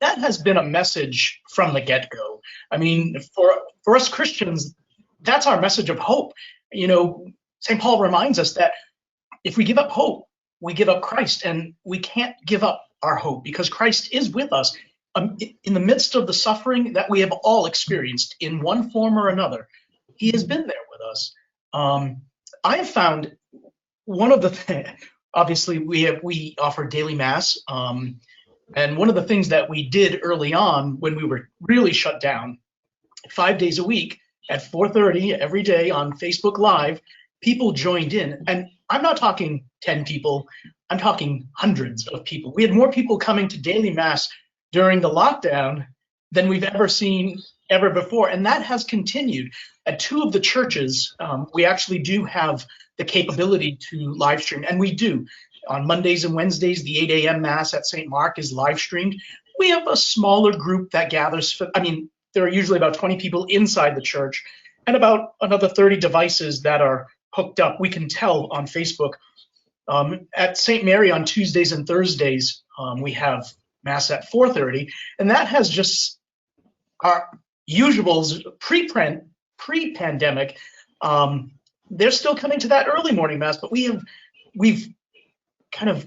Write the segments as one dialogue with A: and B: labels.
A: that has been a message from the get-go. I mean, for us Christians, that's our message of hope. You know, St. Paul reminds us that if we give up hope, we give up Christ, and we can't give up our hope because Christ is with us in the midst of the suffering that we have all experienced in one form or another. He has been there with us. I have found one of the obviously we offer daily mass, and one of the things that we did early on when we were really shut down, 5 days a week at 4:30 every day on Facebook Live, people joined in, and I'm not talking 10 people, I'm talking hundreds of people. We had more people coming to daily mass during the lockdown than we've ever seen ever before, and that has continued. At two of the churches, we actually do have the capability to live stream, and we do. On Mondays and Wednesdays, the 8 a.m. Mass at St. Mark is live streamed. We have a smaller group that gathers, there are usually about 20 people inside the church and about another 30 devices that are hooked up. We can tell on Facebook. At St. Mary on Tuesdays and Thursdays, we have Mass at 4:30, and that has just our usuals pre-pandemic. They're still coming to that early morning Mass, but we've kind of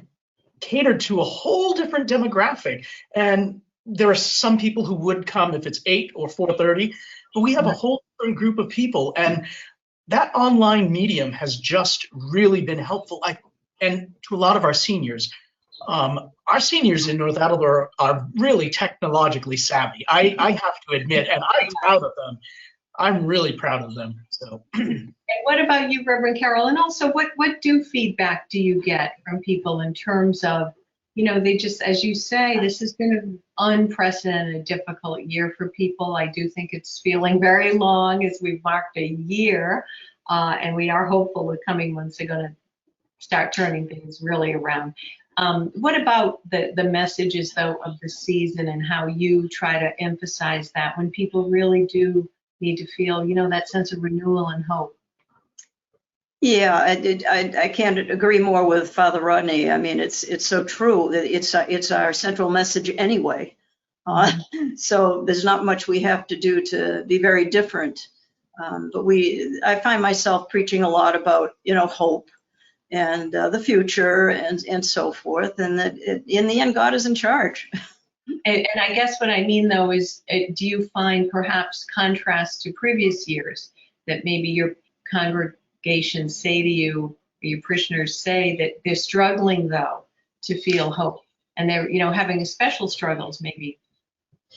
A: catered to a whole different demographic, and there are some people who would come if it's 8 or 4:30, but we have a whole different group of people, and that online medium has just really been helpful. And to a lot of our seniors. Our seniors in North Attleboro are really technologically savvy. I have to admit, and I'm proud of them. I'm really proud of them. So.
B: And what about you, Reverend Carol? And also, what feedback do you get from people in terms of, you know, they just, as you say, this has been an unprecedented, difficult year for people. I do think it's feeling very long as we've marked a year, and we are hopeful the coming months are going to start turning things really around. What about the messages, though, of the season and how you try to emphasize that when people really do need to feel, you know, that sense of renewal and hope?
C: Yeah, I can't agree more with Father Rodney. I mean, it's so true that it's our central message anyway. So there's not much we have to do to be very different. But I find myself preaching a lot about, you know, hope and the future and so forth, and that in the end, God is in charge.
B: And I guess what I mean, though, is do you find perhaps contrast to previous years that maybe your congregation say to you, or your parishioners say that they're struggling, though, to feel hope, and they're, you know, having special struggles maybe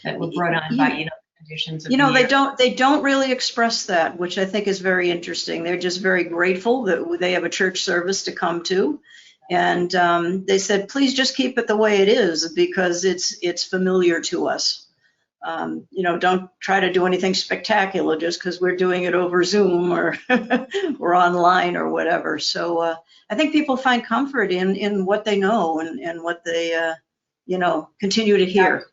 B: that were brought on by, you know, conditions of the year?
C: They don't really express that, which I think is very interesting. They're just very grateful that they have a church service to come to, and they said, please just keep it the way it is because it's familiar to us. You know, don't try to do anything spectacular just because we're doing it over Zoom or or online or whatever. So I think people find comfort in what they know and what they you know, continue to hear.